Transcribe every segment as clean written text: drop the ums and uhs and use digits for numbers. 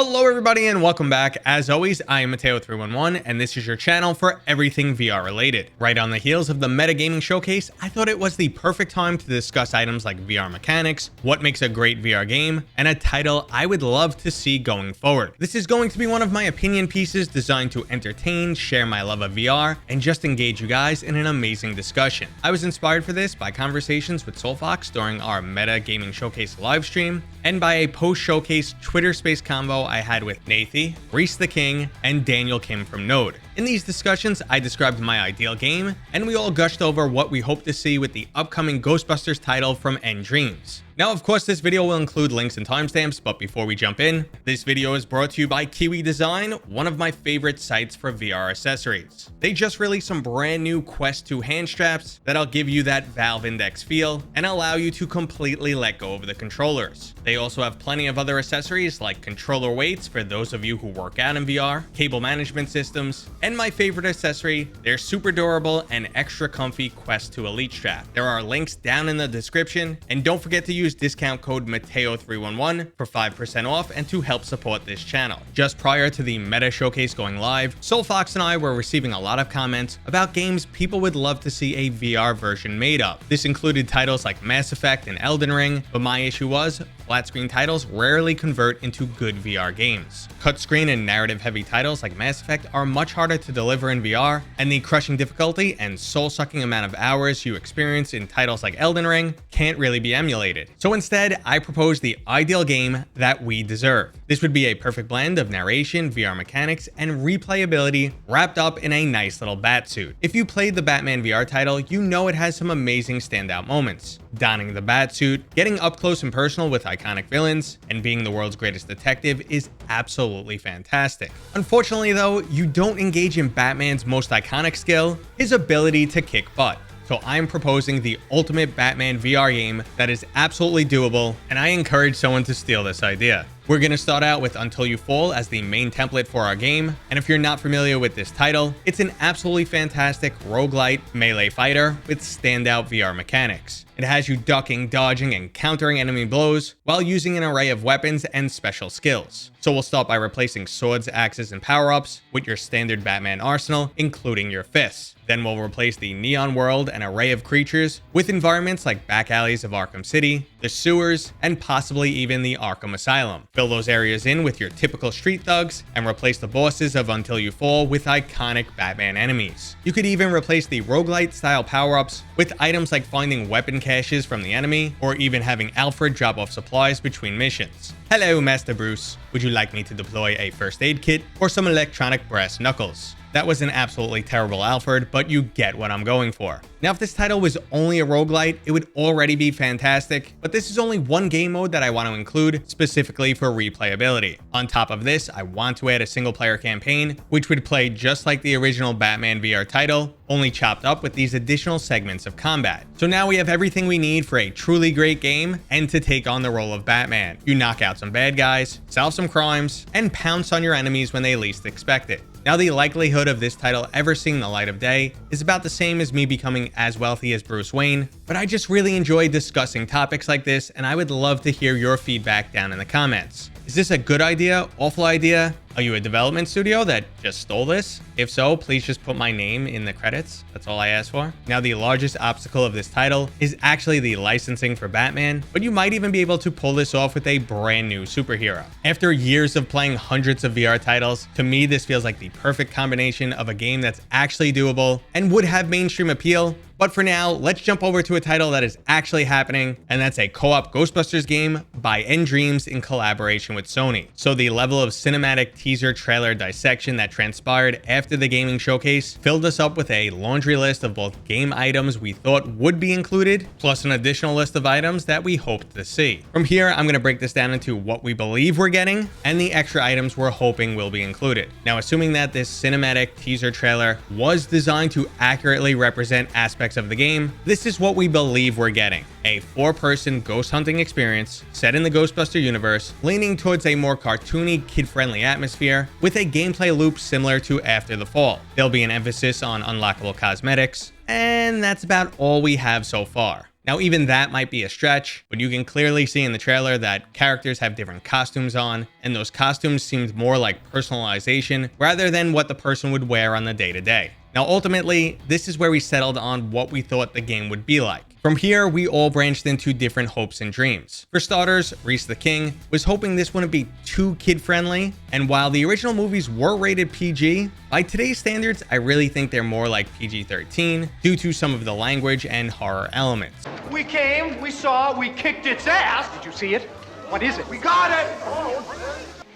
Hello everybody and welcome back. As always, I am Mateo311 and this is your channel for everything VR related. Right on the heels of the Metagaming Showcase, I thought it was the perfect time to discuss items like VR mechanics, what makes a great VR game, and a title I would love to see going forward. This is going to be one of my opinion pieces designed to entertain, share my love of VR, and just engage you guys in an amazing discussion. I was inspired for this by conversations with SoulFox during our Metagaming Showcase livestream, and by a post-showcase Twitter space convo I had with Nathie, Reese the King, and Daniel Kim from Node. In these discussions, I described my ideal game, and we all gushed over what we hope to see with the upcoming Ghostbusters title from nDreams. Now, of course, this video will include links and timestamps, but before we jump in, this video is brought to you by Kiwi Design, one of my favorite sites for VR accessories. They just released some brand new Quest 2 hand straps that'll give you that Valve Index feel and allow you to completely let go of the controllers. They also have plenty of other accessories like controller weights for those of you who work out in VR, cable management systems, and my favorite accessory, their super durable and extra comfy Quest 2 Elite strap. There are links down in the description, and don't forget to use discount code Mateo311 for 5% off and to help support this channel. Just prior to the Meta Showcase going live, SoulFox and I were receiving a lot of comments about games people would love to see a VR version made of. This included titles like Mass Effect and Elden Ring, but my issue was flat screen titles rarely convert into good VR games. Cut screen and narrative heavy titles like Mass Effect are much harder to deliver in VR, and the crushing difficulty and soul-sucking amount of hours you experience in titles like Elden Ring can't really be emulated. So instead, I propose the ideal game that we deserve. This would be a perfect blend of narration, VR mechanics, and replayability wrapped up in a nice little bat suit. If you played the Batman VR title, you know it has some amazing standout moments. Donning the bat suit, getting up close and personal with iconic villains, and being the world's greatest detective is absolutely fantastic. Unfortunately though, you don't engage in Batman's most iconic skill, his ability to kick butt. So I'm proposing the ultimate Batman VR game that is absolutely doable, and I encourage someone to steal this idea. We're going to start out with Until You Fall as the main template for our game, and if you're not familiar with this title, it's an absolutely fantastic roguelite melee fighter with standout VR mechanics. It has you ducking, dodging, and countering enemy blows while using an array of weapons and special skills. So we'll start by replacing swords, axes, and power-ups with your standard Batman arsenal, including your fists. Then we'll replace the neon world and array of creatures with environments like back alleys of Arkham City, the sewers, and possibly even the Arkham Asylum. Fill those areas in with your typical street thugs and replace the bosses of Until You Fall with iconic Batman enemies. You could even replace the roguelite style power-ups with items like finding weapon caches from the enemy, or even having Alfred drop off supplies between missions. Hello, Master Bruce. Would you like me to deploy a first aid kit or some electronic brass knuckles? That was an absolutely terrible Alfred, but you get what I'm going for. Now, if this title was only a roguelite, it would already be fantastic, but this is only one game mode that I want to include specifically for replayability. On top of this, I want to add a single player campaign, which would play just like the original Batman VR title, only chopped up with these additional segments of combat. So now we have everything we need for a truly great game and to take on the role of Batman. You knock out some bad guys, solve some crimes, and pounce on your enemies when they least expect it. Now, the likelihood of this title ever seeing the light of day is about the same as me becoming as wealthy as Bruce Wayne, but I just really enjoy discussing topics like this, and I would love to hear your feedback down in the comments. Is this a good idea? Awful idea? Are you a development studio that just stole this? If so, please just put my name in the credits. That's all I ask for. Now, the largest obstacle of this title is actually the licensing for Batman, but you might even be able to pull this off with a brand new superhero. After years of playing hundreds of VR titles, to me this feels like the perfect combination of a game that's actually doable and would have mainstream appeal. But for now, let's jump over to a title that is actually happening, and that's a co-op Ghostbusters game by nDreams in collaboration with Sony. So the level of cinematic teaser trailer dissection that transpired after the gaming showcase filled us up with a laundry list of both game items we thought would be included, plus an additional list of items that we hoped to see. From here, I'm going to break this down into what we believe we're getting and the extra items we're hoping will be included. Now, assuming that this cinematic teaser trailer was designed to accurately represent aspects of the game, this is what we believe we're getting. A 4-person ghost hunting experience set in the Ghostbuster universe, leaning towards a more cartoony, kid-friendly atmosphere with a gameplay loop similar to After the Fall. There'll be an emphasis on unlockable cosmetics, and that's about all we have so far. Now, even that might be a stretch, but you can clearly see in the trailer that characters have different costumes on, and those costumes seemed more like personalization rather than what the person would wear on the day-to-day. Now, ultimately, this is where we settled on what we thought the game would be like. From here, we all branched into different hopes and dreams. For starters, Reese the King was hoping this wouldn't be too kid-friendly, and while the original movies were rated PG, by today's standards, I really think they're more like PG-13 due to some of the language and horror elements. We came, we saw, we kicked its ass. Did you see it? What is it? We got it!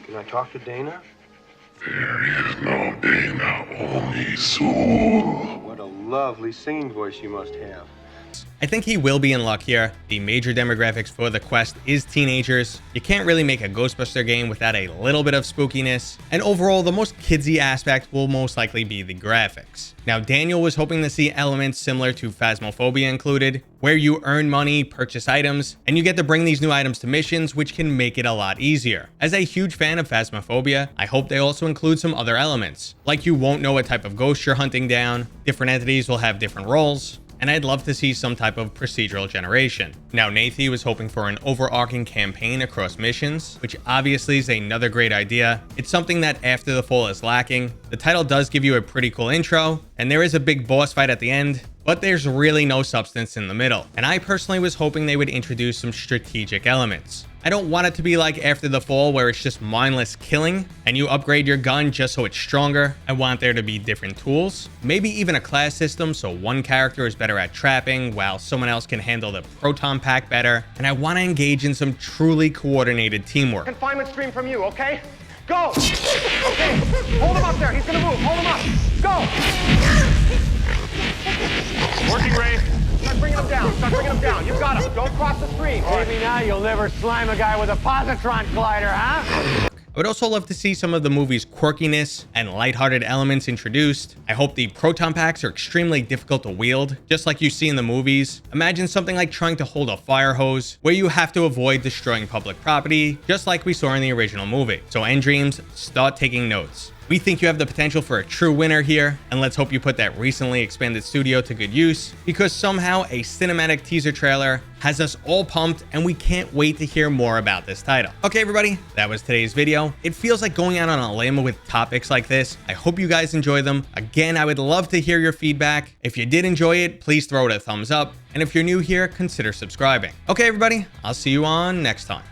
Can I talk to Dana? There is no Dana, only Soul. What a lovely singing voice you must have. I think he will be in luck here. The major demographics for the quest is teenagers. You can't really make a Ghostbuster game without a little bit of spookiness. And overall, the most kidsy aspect will most likely be the graphics. Now, Daniel was hoping to see elements similar to Phasmophobia included, where you earn money, purchase items, and you get to bring these new items to missions, which can make it a lot easier. As a huge fan of Phasmophobia, I hope they also include some other elements, like you won't know what type of ghost you're hunting down, different entities will have different roles, and I'd love to see some type of procedural generation. Now, Nathy was hoping for an overarching campaign across missions, which obviously is another great idea. It's something that After the Fall is lacking. The title does give you a pretty cool intro, and there is a big boss fight at the end, but there's really no substance in the middle. And I personally was hoping they would introduce some strategic elements. I don't want it to be like After the Fall where it's just mindless killing and you upgrade your gun just so it's stronger. I want there to be different tools, maybe even a class system so one character is better at trapping while someone else can handle the proton pack better. And I want to engage in some truly coordinated teamwork. Confinement stream from you, okay? Go! Okay, hold him up there, he's gonna move, hold him up! Go! Working, Ray. Start bringing him down, you've got him, don't cross the stream. Maybe now you'll never slime a guy with a positron collider, huh? I would also love to see some of the movie's quirkiness and lighthearted elements introduced. I hope the proton packs are extremely difficult to wield, just like you see in the movies. Imagine something like trying to hold a fire hose, where you have to avoid destroying public property, just like we saw in the original movie. So Endreams, start taking notes. We think you have the potential for a true winner here, and let's hope you put that recently expanded studio to good use, because somehow a cinematic teaser trailer has us all pumped and we can't wait to hear more about this title. Okay, everybody, that was today's video. It feels like going out on a limb with topics like this. I hope you guys enjoy them. Again, I would love to hear your feedback. If you did enjoy it, please throw it a thumbs up. And if you're new here, consider subscribing. Okay, everybody, I'll see you on next time.